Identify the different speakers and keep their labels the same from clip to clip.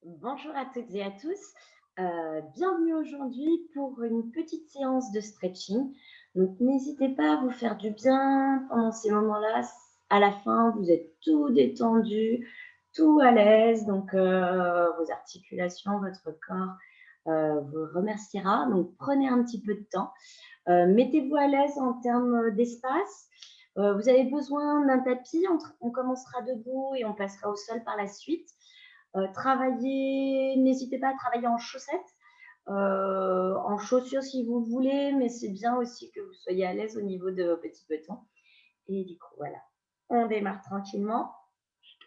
Speaker 1: Bonjour à toutes et à tous. Bienvenue aujourd'hui pour une petite séance de stretching. Donc n'hésitez pas à vous faire du bien pendant ces moments-là. À la fin, vous êtes tout détendu, tout à l'aise. Donc vos articulations, votre corps vous remerciera. Donc prenez un petit peu de temps. Mettez-vous à l'aise en termes d'espace. Vous avez besoin d'un tapis. On commencera debout et on passera au sol par la suite. N'hésitez pas à travailler en chaussettes, en chaussures si vous voulez, mais c'est bien aussi que vous soyez à l'aise au niveau de vos petits petons. Et du coup, voilà, on démarre tranquillement.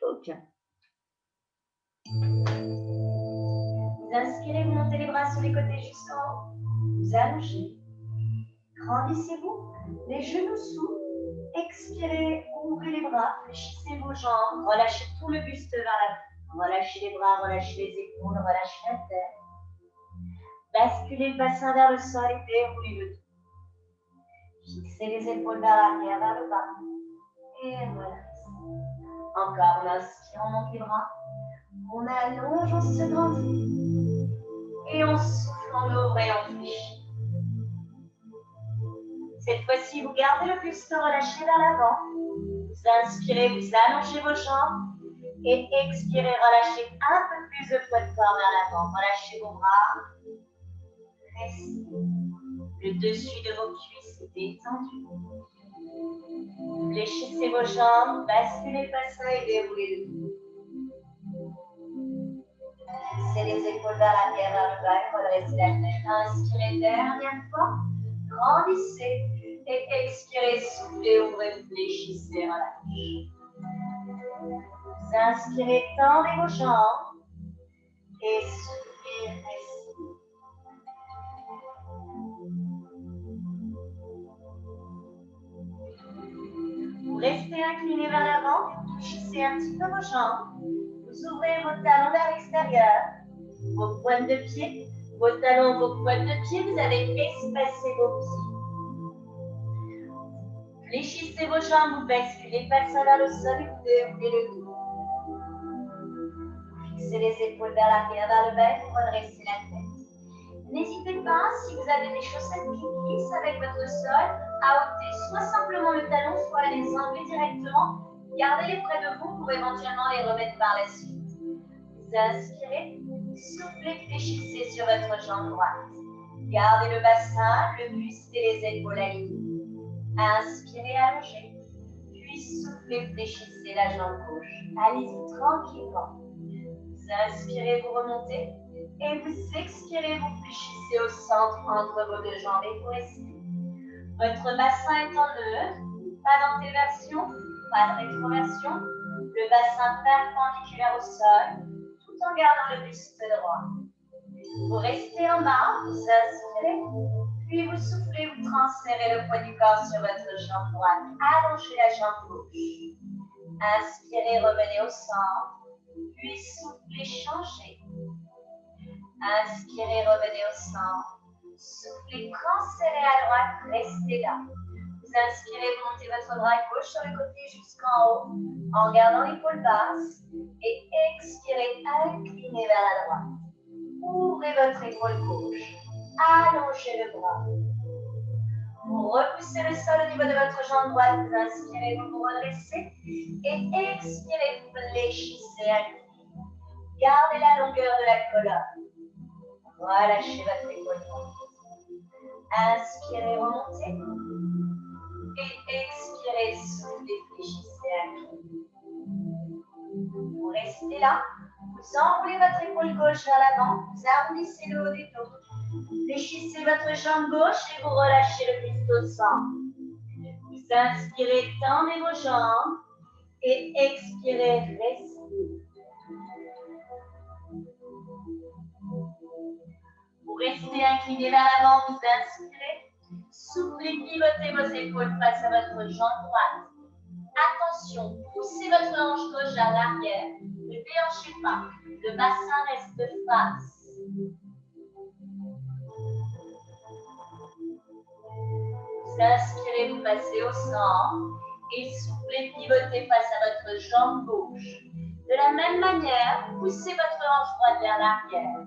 Speaker 1: Ok. Vous inspirez, vous montez les bras sur les côtés jusqu'en haut. Vous allongez. Grandissez-vous, les genoux sous. Expirez, ouvrez les bras, fléchissez vos jambes, relâchez tout le buste vers l'avant. Relâchez les bras, relâchez les épaules, relâchez la tête. Basculez le bassin vers le sol et déroulez le dos. Fixez les épaules vers l'arrière, vers le bas. Et relaxez. Encore, on inspire, on monte les bras. On allonge, on se grandit. Et on souffle, on ouvre et on fléchit. Cette fois-ci, vous gardez le buste relâché vers l'avant. Vous inspirez, vous allongez vos jambes. Et expirez, relâchez un peu plus de poids de corps vers l'avant. Relâchez vos bras. Restez. Le dessus de vos cuisses détendu. Fléchissez vos jambes, basculez le bassin et déroulez le dos. Fixez les épaules vers l'arrière, vers le bas et redressez la tête. Inspirez, dernière fois. Grandissez et expirez, soufflez, ouvrez, fléchissez, relâchez. Vous inspirez, tendez vos jambes et soufflez, restez. Vous restez incliné vers l'avant, vous fléchissez un petit peu vos jambes. Vous ouvrez vos talons vers l'extérieur, vos pointes de pied, vos talons, vos pointes de pied, vous avez espacé vos pieds. Fléchissez vos jambes, vous basculez, passez vers le sol et vous déroulez le dos. Fixez les épaules vers l'arrière, vers le bas et vous redressez la tête. N'hésitez pas, si vous avez des chaussettes qui glissent avec votre sol, à ôter soit simplement le talon, soit à les enlever directement. Gardez-les près de vous pour éventuellement les remettre par la suite. Vous inspirez, soufflez, fléchissez sur votre jambe droite. Gardez le bassin, le buste et les épaules alignées. Inspirez, allongez. Puis soufflez, fléchissez la jambe gauche. Allez-y tranquillement. Vous inspirez, vous remontez. Et vous expirez, vous fléchissez au centre entre vos deux jambes et vous restez. Votre bassin est en neutre, pas d'antéversion, pas de rétroversion. Le bassin perpendiculaire au sol, tout en gardant le buste droit. Vous restez en bas, vous inspirez, puis vous soufflez, vous transférez le poids du corps sur votre jambe droite. Allongez la jambe gauche. Inspirez, revenez au centre, puis soufflez, changez. Inspirez, revenez au centre. Soufflez, transférez à droite, restez là. Vous inspirez, vous montez votre bras gauche sur le côté jusqu'en haut, en gardant l'épaule basse. Et expirez, inclinez vers la droite. Ouvrez votre épaule gauche. Allongez le bras. Vous repoussez le sol au niveau de votre jambe droite. Vous inspirez, vous vous redressez. Et expirez, fléchissez, inclinez. Gardez la longueur de la colonne. Relâchez votre épaule droite. Inspirez, remontez. Et expirez, soufflez, fléchissez, inclinez. Vous restez là. Vous enroulez votre épaule gauche vers l'avant. Vous arrondissez le haut des dos. Fléchissez votre jambe gauche et vous relâchez le buste au centre. Vous inspirez, tendez vos jambes. Et expirez, restez. Vous restez incliné vers l'avant, vous inspirez. Soufflez, pivotez vos épaules face à votre jambe droite. Attention, poussez votre hanche gauche vers l'arrière. Ne déhanchez pas. Le bassin reste face. Vous inspirez, vous passez au centre. Et soufflez, pivotez face à votre jambe gauche. De la même manière, poussez votre hanche droite vers l'arrière.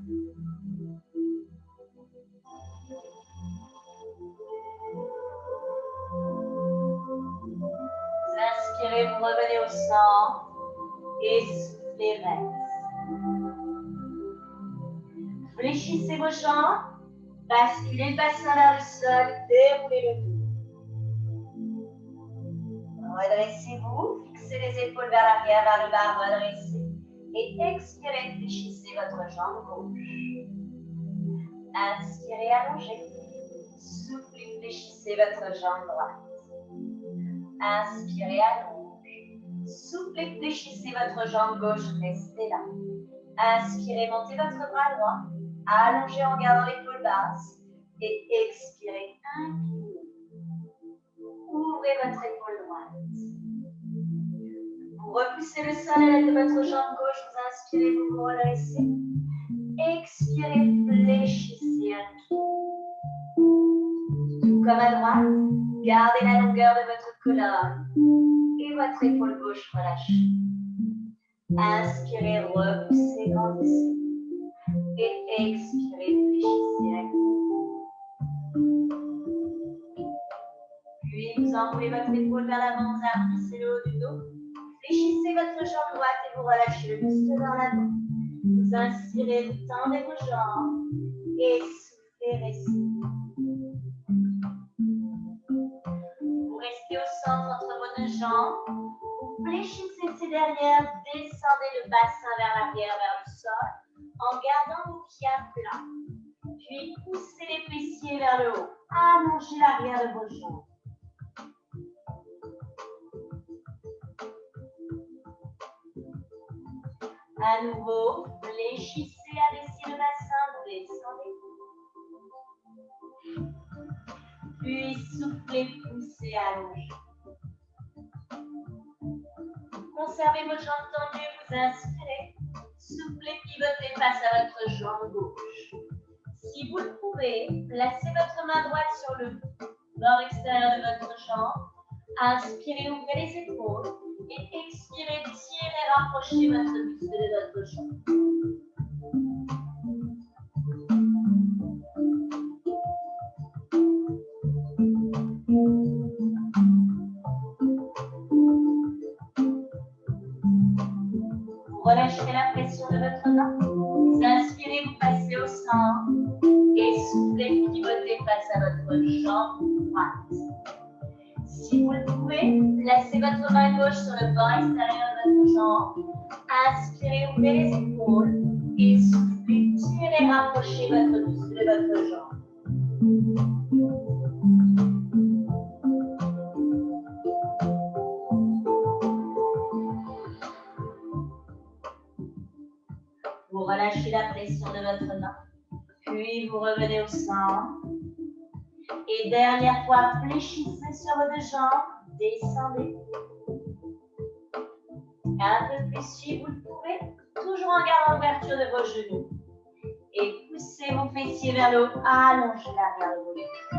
Speaker 1: Vous inspirez, vous revenez au centre et soufflez, reste. Fléchissez vos jambes, basculez le bassin vers le sol, déroulez le dos. Redressez-vous, fixez les épaules vers l'arrière, vers le bas, redressez. Et expirez, fléchissez votre jambe gauche. Inspirez, allongez. Soufflez, fléchissez votre jambe droite. Inspirez, allongez. Soufflez, fléchissez votre jambe gauche, restez là. Inspirez, montez votre bras droit. Allongez en gardant l'épaule basse. Et expirez, inclinez. Ouvrez votre épaule droite. Vous repoussez le sol à l'aide de votre jambe gauche. Vous inspirez, vous vous redressez. Expirez, fléchissez, inclinez. Tout comme à droite, gardez la longueur de votre colonne et votre épaule gauche relâchée. Inspirez, repoussez, grandissez. Et expirez, fléchissez, inclinez. Puis vous enroulez votre épaule vers l'avant, vous arrondissez le haut du dos. Fléchissez votre jambe droite et vous relâchez le buste vers l'avant. Vous inspirez, vous tendez vos jambes et soufflez, restez. Vous restez au centre entre vos deux jambes. Vous fléchissez ces dernières, descendez le bassin vers l'arrière, vers le sol, en gardant vos pieds à plat. Puis poussez les fessiers vers le haut. Allongez l'arrière de vos jambes. À nouveau, fléchissez, abaissez le bassin, vous descendez. Puis soufflez, poussez, allongez. Conservez vos jambes tendues, vous inspirez. Soufflez, pivotez face à votre jambe gauche. Si vous le pouvez, placez votre main droite sur le bord extérieur de votre jambe. Inspirez, ouvrez les épaules. Et expirez, tirez, rapprochez votre buste de votre jambe. Vous relâchez la pression de votre main. Vous inspirez, vous passez au centre. Et soufflez, pivotez face à votre jambe droite. Si vous le pouvez, placez votre main gauche sur le bord extérieur de votre jambe. Inspirez, ouvrez les épaules. Et soufflez, tirez, rapprochez votre buste de votre jambe. Vous relâchez la pression de votre main. Puis vous revenez au centre. Et dernière fois, fléchissez sur vos deux jambes. Descendez. Un peu plus si vous le pouvez. Toujours en gardant l'ouverture de vos genoux. Et poussez vos fessiers vers le haut. Allongez l'arrière de vos genoux.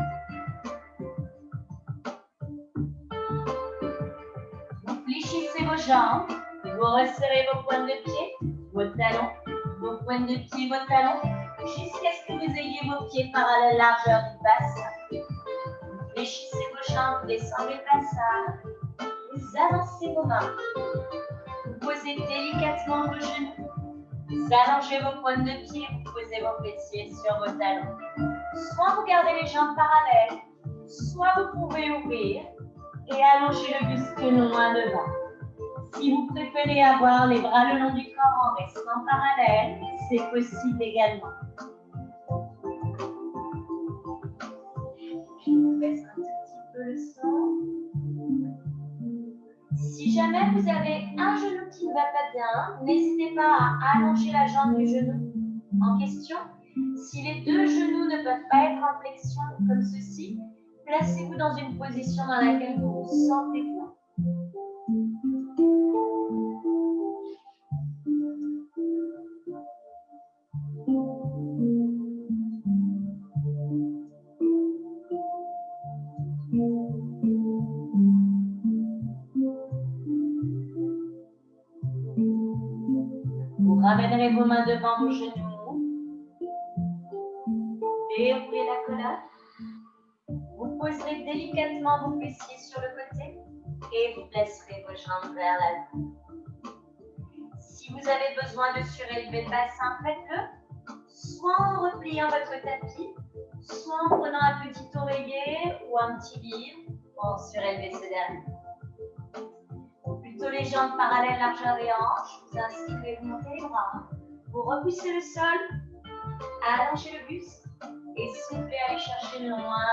Speaker 1: Vous fléchissez vos jambes. Vous resserrez vos pointes de pied, vos talons, vos pointes de pied, vos talons, jusqu'à ce que vous ayez vos pieds parallèles à la largeur du bassin. Vous fléchissez vos jambes, vous descendez le bassin. Vous avancez vos mains. Vous posez délicatement vos genoux. Vous allongez vos pointes de pied, vous posez vos fessiers sur vos talons. Soit vous gardez les jambes parallèles, soit vous pouvez ouvrir et allonger le buste loin devant. Si vous préférez avoir les bras le long du corps en restant parallèles, c'est possible également. Je vous baisse un tout petit peu le son. Si jamais vous avez un genou qui ne va pas bien, n'hésitez pas à allonger la jambe du genou en question. Si les deux genoux ne peuvent pas être en flexion comme ceci, placez-vous dans une position dans laquelle vous vous sentez bien. Vous ramènerez vos mains devant vos genoux. Dérouvrez la colonne. Vous poserez délicatement vos fessiers sur le côté et vous placerez vos jambes vers l'avant. Si vous avez besoin de surélever le bassin, faites-le, soit en repliant votre tapis, soit en prenant un petit oreiller ou un petit livre pour surélever ce dernier. Plutôt les jambes parallèles, largeur des hanches, vous inspirez, vous montez les bras, vous repoussez le sol, allongez le buste et soufflez, allez chercher loin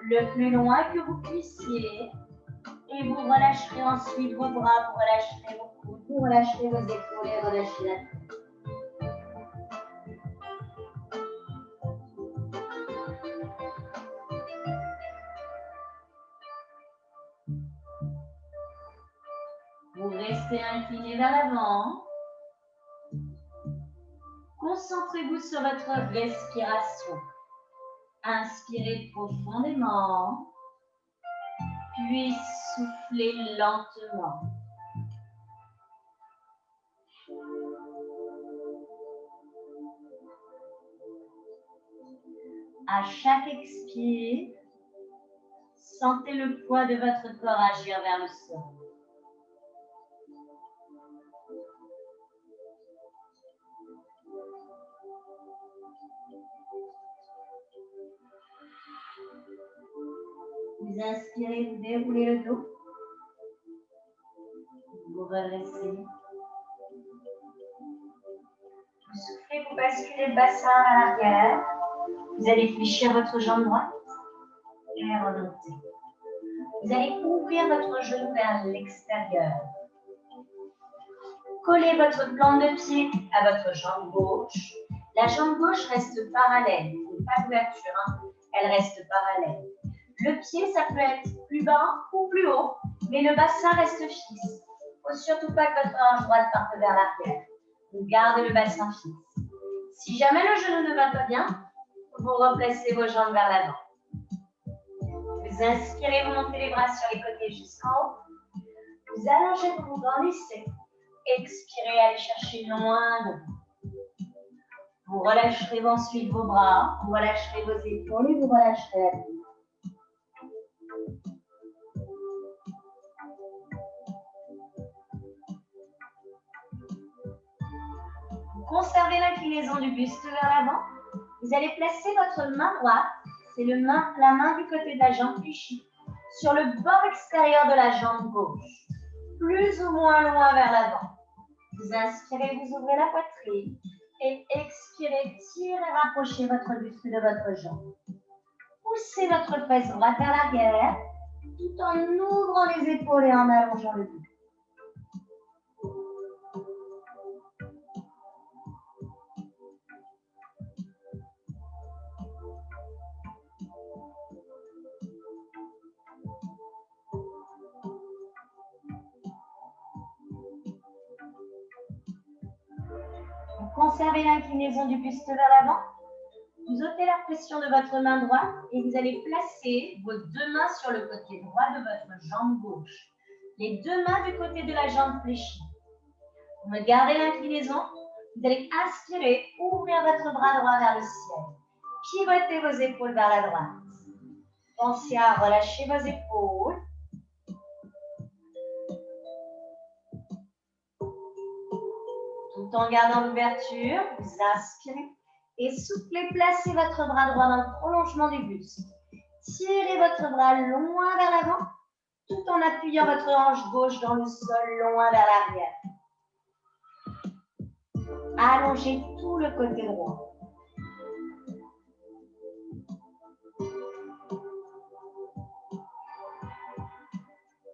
Speaker 1: le plus loin que vous puissiez. Et vous relâcherez ensuite vos bras, vous relâcherez vos coudes, vous relâcherez vos épaules et relâchez la tête. Vous restez incliné vers l'avant. Concentrez-vous sur votre respiration. Inspirez profondément, puis soufflez lentement. À chaque expire, sentez le poids de votre corps agir vers le sol. Vous inspirez, vous déroulez le dos. Vous redressez. Vous soufflez, vous basculez le bassin à l'arrière. Vous allez fléchir votre jambe droite et remonter. Vous allez ouvrir votre genou vers l'extérieur. Collez votre plante de pied à votre jambe gauche. La jambe gauche reste parallèle. Il n'y a pas d'ouverture, hein. Elle reste parallèle. Le pied, ça peut être plus bas ou plus haut, mais le bassin reste fixe. Il ne faut surtout pas que votre hanche droite parte vers l'arrière. Vous gardez le bassin fixe. Si jamais le genou ne va pas bien, vous replacez vos jambes vers l'avant. Vous inspirez, vous montez les bras sur les côtés jusqu'en haut. Vous allongez, vous vous grandissez. Expirez, allez chercher loin de vous. Vous relâcherez ensuite vos bras, vous relâcherez vos épaules et vous relâcherez la tête. Vous conservez l'inclinaison du buste vers l'avant. Vous allez placer votre main droite, c'est la main du côté de la jambe fléchie, sur le bord extérieur de la jambe gauche, plus ou moins loin vers l'avant. Vous inspirez, vous ouvrez la poitrine et expirez, tirez, rapprochez votre buste de votre jambe. Poussez votre fesse droite vers l'arrière, tout en ouvrant les épaules et en allongeant le dos. Conservez l'inclinaison du buste vers l'avant. Vous ôtez la pression de votre main droite et vous allez placer vos deux mains sur le côté droit de votre jambe gauche. Les deux mains du côté de la jambe fléchie. Vous gardez l'inclinaison. Vous allez inspirer, ouvrir votre bras droit vers le ciel. Pivotez vos épaules vers la droite. Pensez à relâcher vos épaules. Tout en gardant l'ouverture, vous inspirez et soufflez, placez votre bras droit dans le prolongement du buste. Tirez votre bras loin vers l'avant, tout en appuyant votre hanche gauche dans le sol, loin vers l'arrière. Allongez tout le côté droit.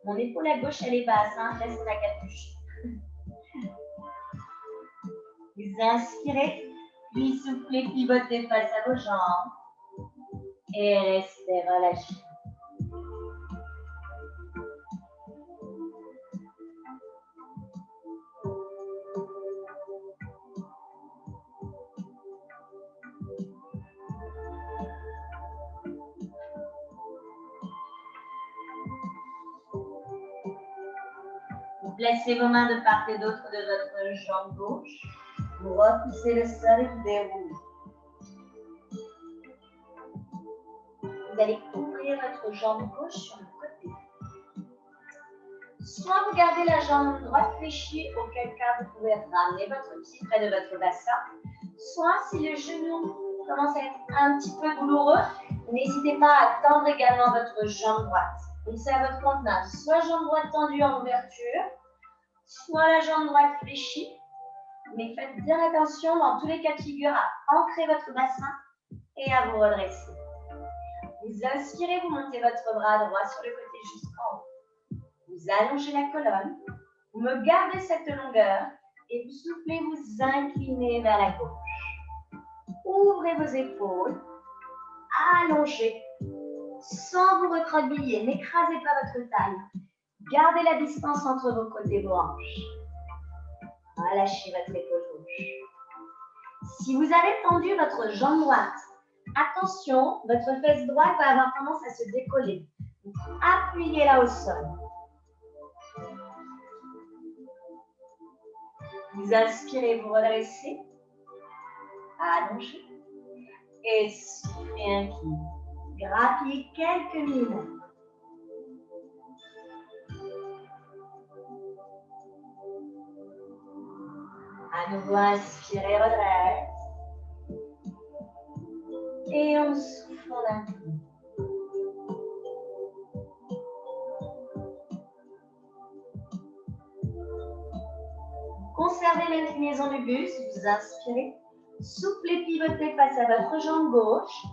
Speaker 1: Mon épaule à gauche, elle est basse, hein, laisse la capuche. Vous inspirez, puis soufflez, pivotez face à vos jambes et restez relâchés. placez vos mains de part et d'autre de votre jambe gauche. Vous repoussez le sol et vous déroulez. Vous allez ouvrir votre jambe gauche sur le côté. Soit vous gardez la jambe droite fléchie, auquel cas vous pouvez ramener votre pied près de votre bassin. Soit si le genou commence à être un petit peu douloureux, n'hésitez pas à tendre également votre jambe droite. Donc c'est à votre contenance. Soit jambe droite tendue en ouverture, soit la jambe droite fléchie. Mais faites bien attention dans tous les cas de figure à ancrer votre bassin et à vous redresser. Vous inspirez, vous montez votre bras droit sur le côté jusqu'en haut. Vous allongez la colonne, vous me gardez cette longueur et vous soufflez, vous inclinez vers la gauche. Ouvrez vos épaules, allongez, sans vous recroqueviller, n'écrasez pas votre taille. Gardez la distance entre vos côtes et vos hanches. Relâchez votre épaule gauche. Si vous avez tendu votre jambe droite, attention, votre fesse droite va avoir tendance à se décoller. Appuyez-la au sol. Vous inspirez, vous redressez, allongez et soufflez, inclinez. Grappillez quelques minutes. À nouveau, inspirez, redresse. Et on souffle, on incline. Conservez l'inclinaison du buste, vous inspirez. Soufflez, pivotez face à votre jambe gauche.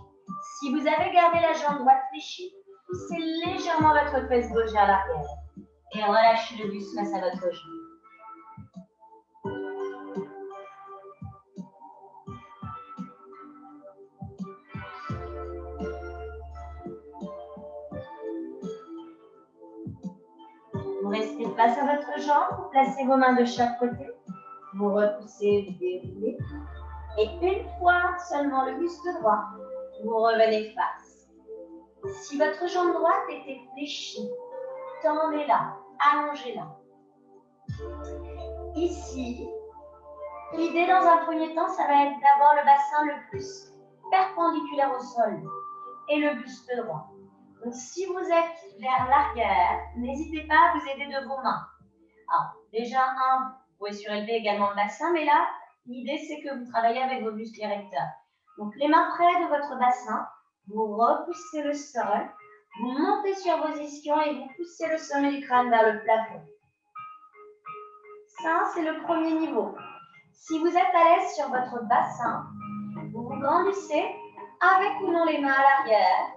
Speaker 1: Si vous avez gardé la jambe droite fléchie, poussez légèrement votre fesse gauche vers l'arrière. Et relâchez le buste face à votre genou. Vous restez face à votre jambe, vous placez vos mains de chaque côté, vous repoussez, vous déroulez, et une fois seulement le buste droit, vous revenez face. Si votre jambe droite était fléchie, tendez-la, allongez-la. Ici, l'idée dans un premier temps, ça va être d'avoir le bassin le plus perpendiculaire au sol et le buste droit. Donc, si vous êtes vers l'arrière, n'hésitez pas à vous aider de vos mains. Alors, déjà, vous pouvez surélever également le bassin, mais là, l'idée, c'est que vous travaillez avec vos muscles érecteurs. Donc, les mains près de votre bassin, vous repoussez le sol, vous montez sur vos ischions et vous poussez le sommet du crâne vers le plafond. Ça, c'est le premier niveau. Si vous êtes à l'aise sur votre bassin, vous vous grandissez avec ou non les mains à l'arrière.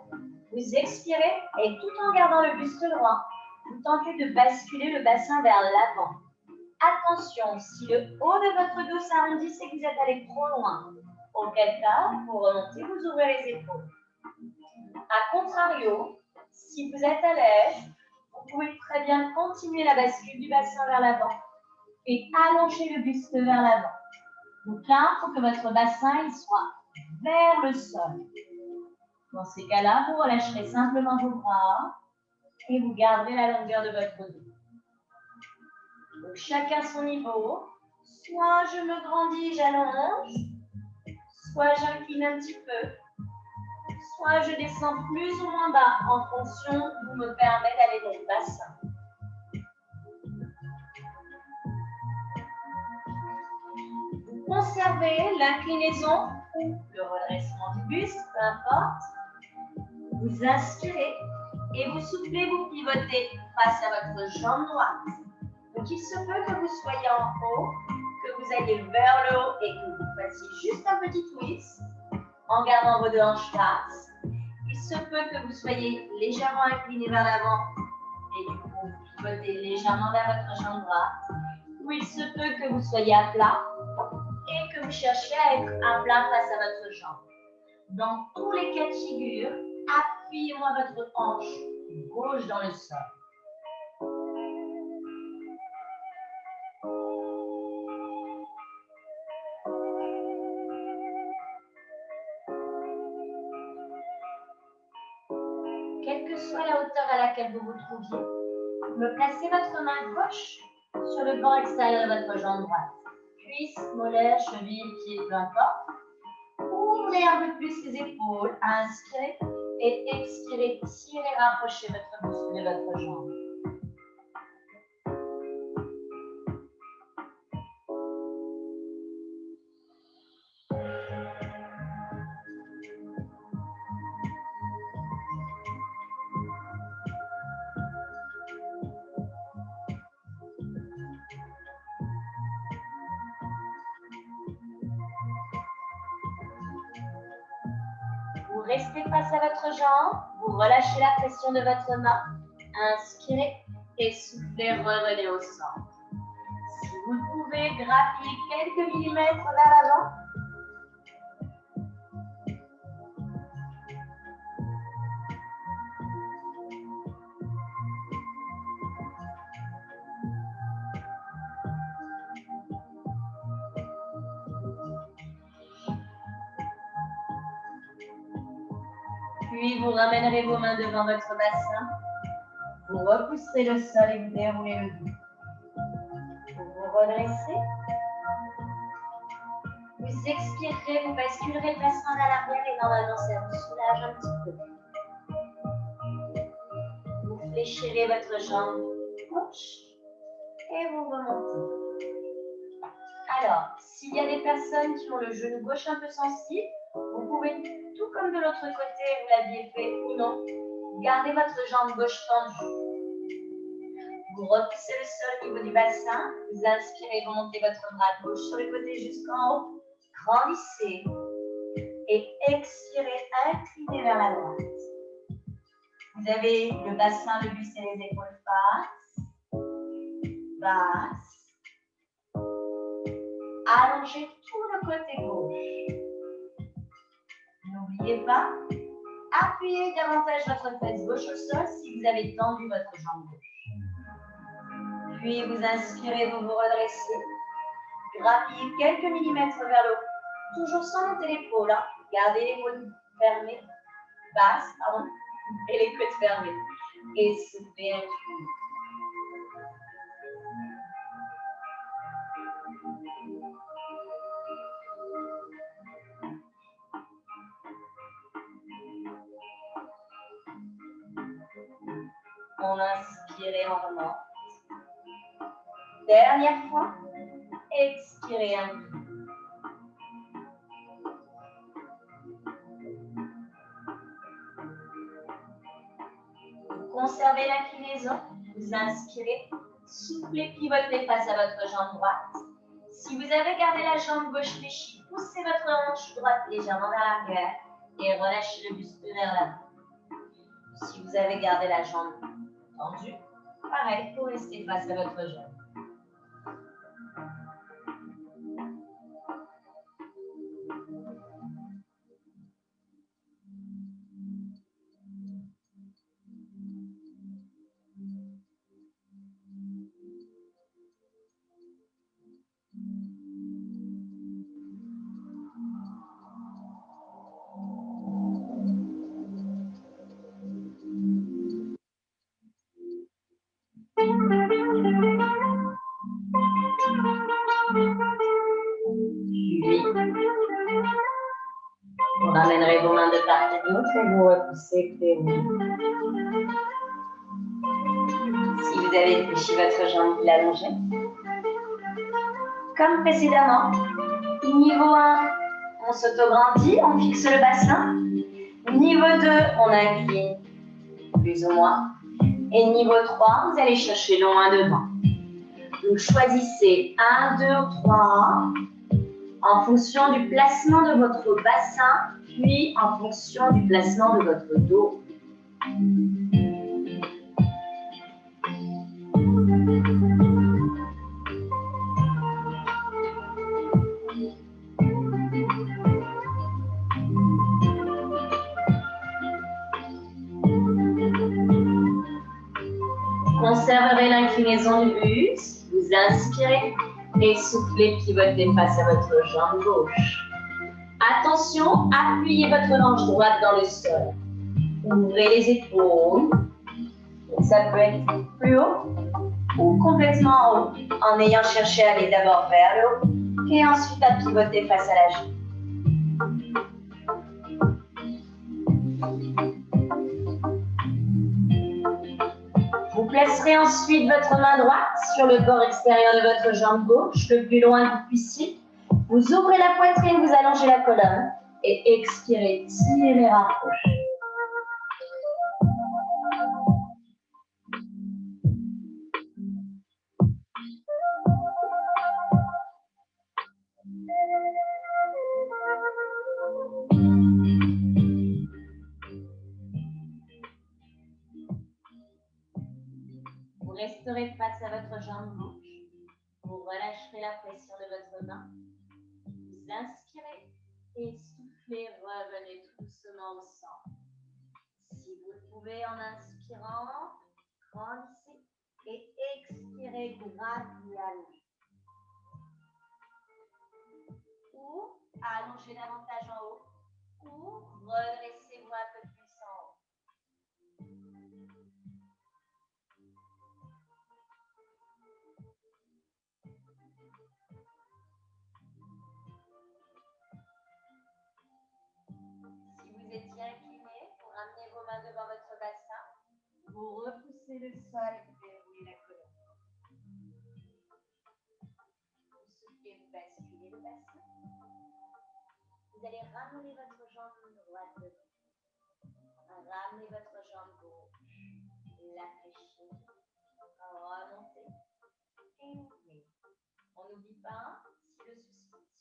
Speaker 1: Vous expirez et tout en gardant le buste droit, vous tentez de basculer le bassin vers l'avant. Attention, si le haut de votre dos s'arrondit, c'est que vous êtes allé trop loin. Auquel cas, vous remontez, vous ouvrez les épaules. A contrario, si vous êtes à l'aise, vous pouvez très bien continuer la bascule du bassin vers l'avant et allonger le buste vers l'avant. Donc là, il faut que votre bassin il soit vers le sol. Dans ces cas-là, vous relâcherez simplement vos bras et vous garderez la longueur de votre dos. Donc chacun son niveau. Soit je me grandis, j'allonge, soit j'incline un petit peu, soit je descends plus ou moins bas en fonction d'où me permet d'aller dans le bassin. Vous conservez l'inclinaison ou le redressement du buste, peu importe. Vous inspirez et vous soufflez, vous pivotez face à votre jambe droite. Donc il se peut que vous soyez en haut, que vous ayez vers le haut et que vous fassiez juste un petit twist en gardant vos deux hanches face. Il se peut que vous soyez légèrement incliné vers l'avant et du coup vous pivotez légèrement vers votre jambe droite. Ou il se peut que vous soyez à plat et que vous cherchiez à être à plat face à votre jambe. Dans tous les cas de figure, appuyez-moi votre hanche gauche dans le sol. Quelle que soit la hauteur à laquelle vous vous trouviez, me placez votre main gauche sur le banc extérieur de votre jambe droite. Cuisse, molaire, cheville, pied, peu importe. Ouvrez un peu plus les épaules. Inspirez et expirez. Tirez, rapprochez votre buste de votre jambe. Vous restez face à votre jambe, vous relâchez la pression de votre main, inspirez et soufflez, revenez au centre. Si vous pouvez grappiller quelques millimètres vers l'avant, puis vous ramènerez vos mains devant votre bassin. Vous repousserez le sol et vous déroulez le dos. Vous vous redressez. Vous expirerez, vous basculerez le bassin à l'arrière et normalement ça vous soulage un petit peu. Vous fléchirez votre jambe gauche et vous remontez. Alors, s'il y a des personnes qui ont le genou gauche un peu sensible, vous pouvez, tout comme de l'autre côté, vous l'aviez fait ou non, garder votre jambe gauche tendue. Vous repoussez le sol au niveau du bassin, vous inspirez, vous montez votre bras gauche sur le côté jusqu'en haut, grandissez et expirez, inclinez vers la droite. Vous avez le bassin, le buste et les épaules face. Allongez tout le côté gauche. N'oubliez pas, appuyez davantage votre fesse gauche au sol si vous avez tendu votre jambe gauche. Puis vous inspirez, vous vous redressez. Grappillez quelques millimètres vers le haut. Toujours sans monter l'épaule. Gardez l'épaule fermée, basse, et les côtes fermées. Et soufflez un petit peu. On inspire et on remonte. Dernière fois. Expirez un peu. Vous conservez l'inclinaison. Vous inspirez. Soufflez, pivotez face à votre jambe droite. Si vous avez gardé la jambe gauche fléchie, poussez votre hanche droite légèrement vers l'arrière et relâchez le buste vers l'avant. Si vous avez gardé la jambe tendue, pareil, vous restez face à votre jambe. Vous ramènerez vos mains de part et d'autre et vous repoussez les roues. Si vous avez fléchi votre jambe, vous l'allongez. Comme précédemment, niveau 1, on s'autograndit, on fixe le bassin. Niveau 2, on incline plus ou moins. Et niveau 3, vous allez chercher loin devant. Donc choisissez 1, 2 ou 3 en fonction du placement de votre bassin, puis en fonction du placement de votre dos. Conserverez l'inclinaison du buste, vous inspirez et soufflez, pivotez face à votre jambe gauche. Attention, appuyez votre hanche droite dans le sol. Ouvrez les épaules. Ça peut être plus haut ou complètement en haut, en ayant cherché à aller d'abord vers le haut et ensuite à pivoter face à la jambe. Vous placerez ensuite votre main droite sur le bord extérieur de votre jambe gauche, le plus loin que vous puissiez. Vous ouvrez la poitrine, vous allongez la colonne et expirez, tirez, rapprochez. Vous resterez face à votre jambe gauche. Vous relâcherez la pression de votre main. Vous inspirez et soufflez, revenez tout doucement au centre. Si vous le pouvez, en inspirant, grandissez et expirez, graduez, allongez. Ou allongez davantage en haut, ou redressez-vous un peu plus en haut. Si vous étiez incliné, vous ramenez vos mains devant votre bassin, vous repoussez le sol et vous déroulez la colonne. Vous soufflez, vous basculez le bassin. Vous allez ramener votre jambe droite devant. Ramenez votre jambe gauche. La fléchir. Remontez. Et ouvrez. On n'oublie pas, si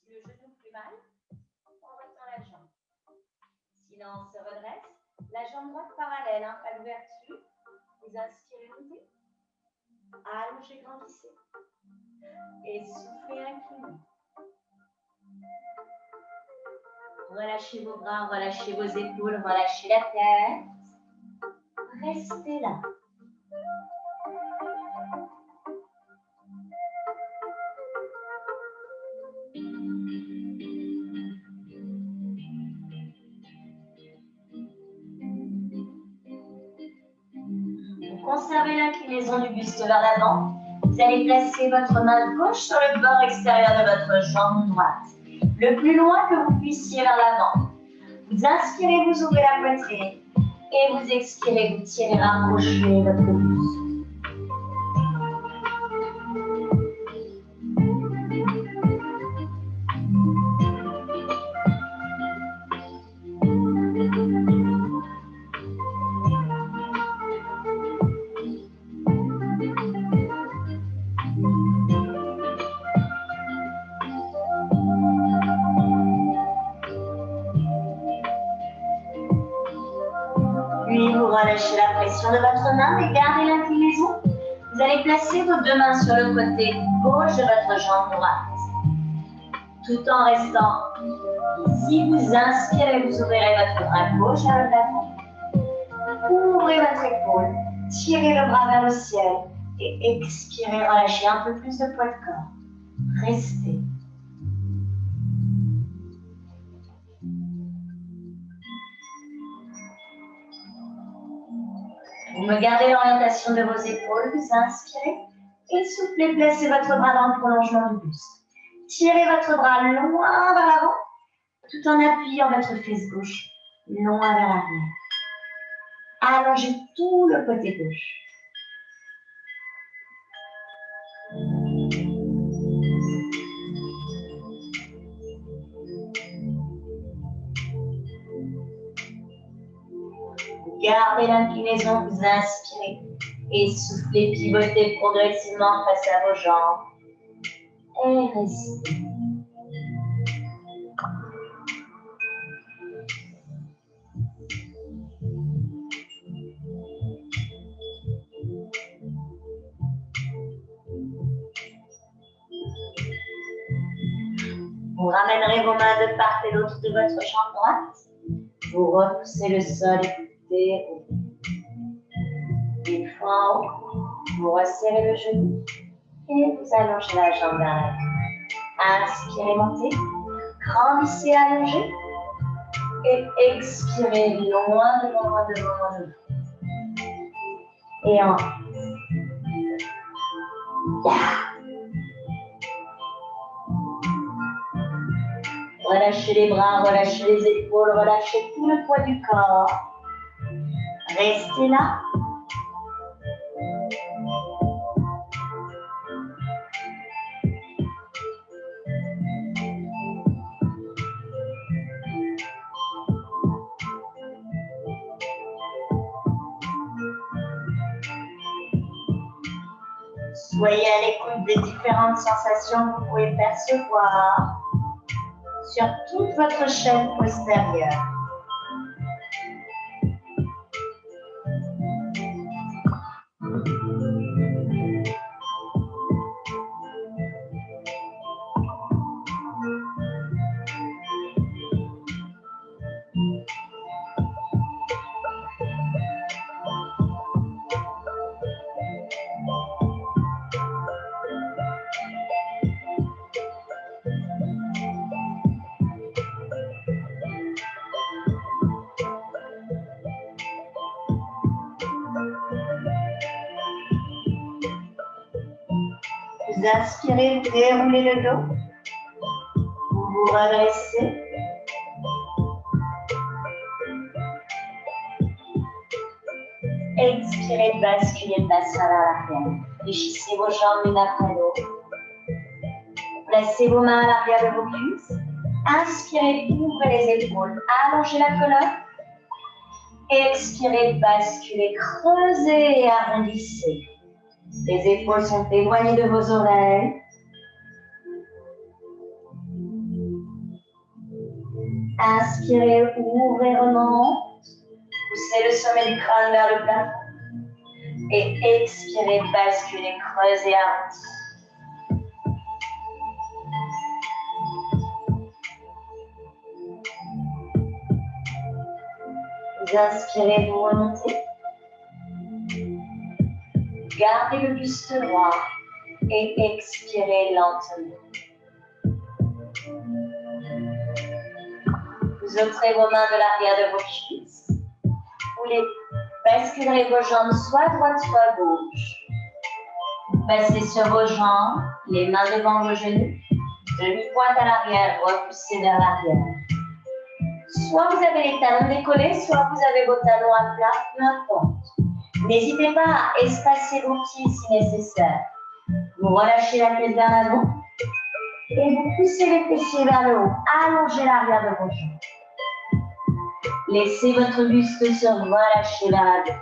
Speaker 1: le genou fait mal, on retend la jambe. Sinon, on se redresse. La jambe droite parallèle, pas d'ouverture. Vous inspirez, montez. Allongez, grandissez. Et soufflez, inclinez. Relâchez vos bras, relâchez vos épaules, relâchez la tête. Restez là. Vous conservez l'inclinaison du buste vers l'avant. Vous allez placer votre main gauche sur le bord extérieur de votre jambe droite, le plus loin que vous puissiez vers l'avant. Vous inspirez, vous ouvrez la poitrine et vous expirez, vous tirez, rapprochez votre buste. Puis vous relâchez la pression de votre main et gardez l'inclinaison. Vous allez placer vos deux mains sur le côté gauche de votre jambe droite, tout en restant ici. Vous inspirez, vous ouvrirez votre bras gauche vers le plafond. Ouvrez votre épaule, tirez le bras vers le ciel et expirez, relâchez un peu plus de poids de corps. Restez. Vous me gardez l'orientation de vos épaules, vous inspirez et soufflez, placez votre bras dans le prolongement du buste. Tirez votre bras loin vers l'avant, tout en appuyant votre fesse gauche loin vers l'arrière. Allongez tout le côté gauche. Gardez l'inclinaison, vous inspirez et soufflez, pivotez progressivement face à vos jambes. Et restez. Vous ramènerez vos mains de part et d'autre de votre jambe droite. Vous repoussez le sol et vous déroulez. Une fois en haut, vous resserrez le genou et vous allongez la jambe vers l'avant. Inspirez, montez. Grandissez, allongez. Et expirez loin devant, loin devant, loin devant. Et en Relâchez les bras, relâchez les épaules, relâchez tout le poids du corps. Restez là. Soyez à l'écoute des différentes sensations que vous pouvez percevoir sur toute votre chaîne postérieure. Vous inspirez, vous déroulez le dos. Vous vous redressez. Expirez, basculez le bassin vers l'arrière. Fléchissez vos jambes l'une après l'autre. Placez vos mains à l'arrière de vos cuisses. Inspirez, ouvrez les épaules. Allongez la colonne. Expirez, basculez, creusez et arrondissez. Les épaules sont éloignées de vos oreilles. Inspirez, ouvrez, remonte. Poussez le sommet du crâne vers le plafond. Et expirez, basculez, creusez, arrondissez. Vous inspirez, vous remontez. Gardez le buste droit et expirez lentement. Vous ôterez vos mains de l'arrière de vos cuisses. Vous basculerez vos jambes soit à droite, soit à gauche. Passez sur vos jambes, les mains devant vos genoux. Demi-pointe à l'arrière, repoussez vers l'arrière. Soit vous avez les talons décollés, soit vous avez vos talons à plat, peu importe. N'hésitez pas à espacer vos pieds si nécessaire. Vous relâchez la tête vers l'avant et vous poussez les fessiers vers le haut. Allongez l'arrière de vos jambes. Laissez votre buste se relâcher vers l'avant.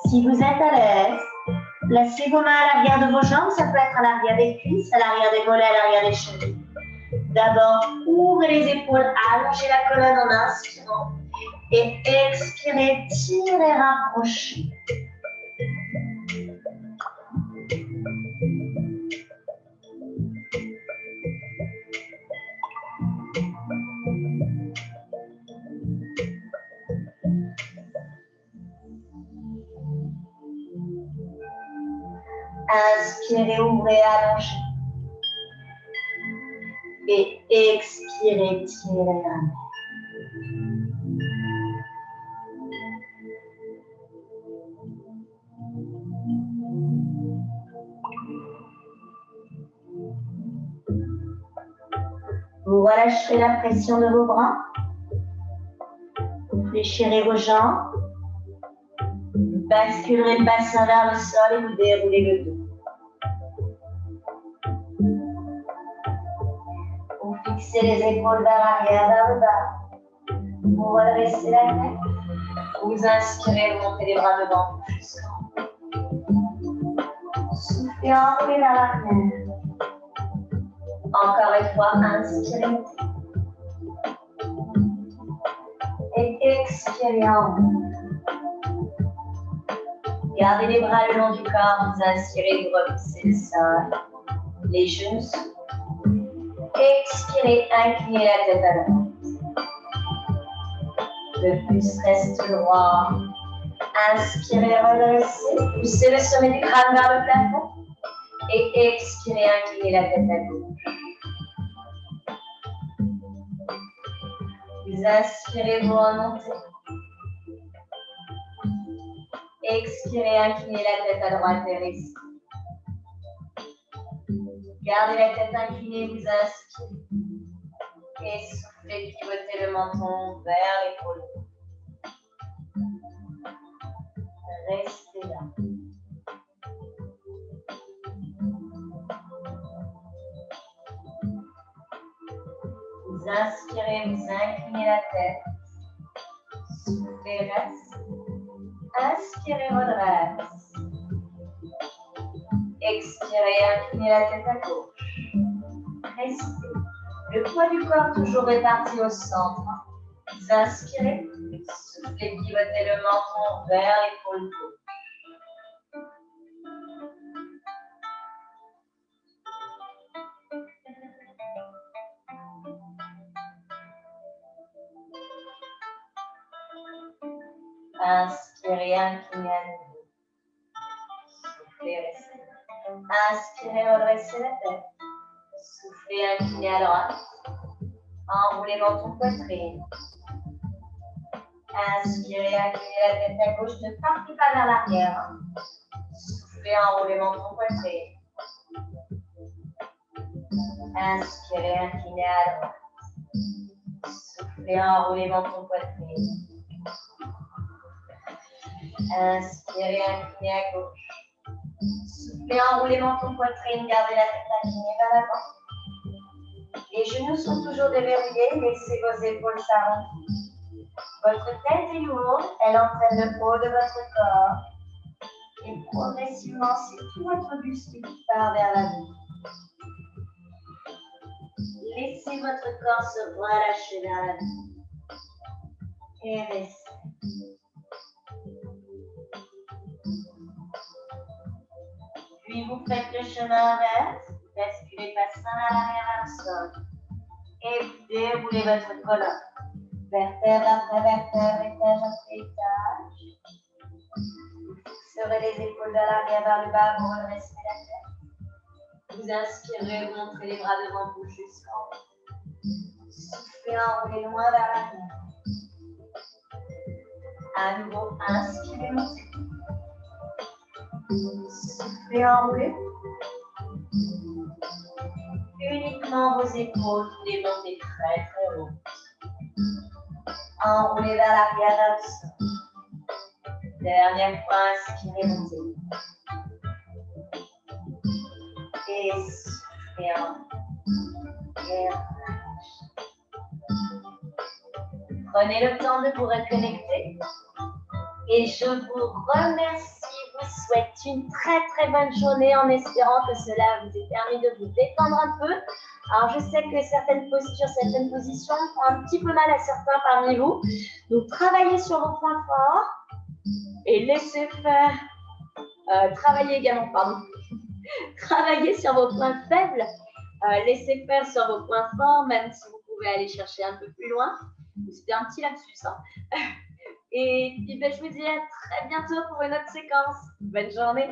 Speaker 1: Si vous êtes à l'aise, placez vos mains à l'arrière de vos jambes. Ça peut être à l'arrière des cuisses, à l'arrière des mollets, à l'arrière des chevilles. D'abord, ouvrez les épaules, allongez la colonne en inspirant et expirez, tirez, rapprochez. Inspirez, ouvrez, allongez. Et expirez, tirez la main. Vous relâcherez la pression de vos bras. Vous fléchirez vos jambes. Vous basculerez le bassin vers le sol et vous déroulez le dos. Vous fixez les épaules vers l'arrière, vers le bas. Vous redressez la tête. Vous inspirez, vous montez les bras devant vous. Soufflez, enroulez vers l'arrière. Encore une fois, inspirez. Et expirez en haut. Gardez les bras le long du corps. Vous inspirez, vous repoussez le sol. Les genoux s'ouvrent. Expirez, inclinez la tête à l'avant. Le buste reste droit. Inspirez, redressez. Poussez le sommet du crâne vers le plafond. Et expirez, inclinez la tête à gauche. Vous inspirez, vous remontez. Expirez, inclinez la tête à droite et restez. Gardez la tête inclinée, vous inspirez. Et soufflez, pivotez le menton vers l'épaule. Restez là. Vous inspirez, vous inclinez la tête. Soufflez, reste. Inspirez, redresse. Expirez, inclinez la tête à gauche. Restez. Le poids du corps toujours réparti au centre. Vous inspirez. Soufflez, pivotez le menton vers l'épaule gauche. Inspirez, inclinez à nouveau. Soufflez, restez. Inspirez, redressez la tête. Soufflez, inclinez à droite. Enroulez menton poitrine. Inspirez, inclinez la tête à gauche. Ne partez pas vers l'arrière. Soufflez, enroulez menton poitrine. Inspirez, inclinez à droite. Soufflez, enroulez menton poitrine. Inspirez, inclinez à gauche. Soufflez, enroulez menton poitrine. Gardez la tête inclinée vers l'avant. Les genoux sont toujours déverrouillés. Laissez vos épaules s'arrondir. Votre tête est lourde. Elle entraîne le haut de votre corps. Et progressivement, c'est tout votre buste qui part vers l'avant. Laissez votre corps se relâcher vers l'avant. Et restez. Puis vous faites le chemin inverse. Basculez bassin à l'arrière à le sol. Et vous déroulez votre colonne. Vertèbre après vertèbre, étage après étage. Vous fixerez les épaules vers l'arrière, vers le bas, vous redressez la tête. Vous inspirez, vous montrez les bras devant vous jusqu'en haut. Soufflez, enroulez loin vers l'arrière. À nouveau, inspirez, montez. Soufflez, enroulez. Uniquement vos épaules, vous les montez très très haut. Enroulez vers l'arrière, vers le sol. Dernière fois, inspirez, montez. Et soufflez, enroulez. Et relâchez. Prenez le temps de vous reconnecter. Et je vous remercie. Je vous souhaite une très très bonne journée en espérant que cela vous ait permis de vous détendre un peu. Alors je sais que certaines postures, certaines positions font un petit peu mal à certains parmi vous. Donc travaillez sur vos points forts et laissez faire. Travaillez également, pardon. Travaillez sur vos points faibles. Laissez faire sur vos points forts, même si vous pouvez aller chercher un peu plus loin. C'était un petit lapsus. Hein. Et puis, je vous dis à très bientôt pour une autre séquence. Bonne journée.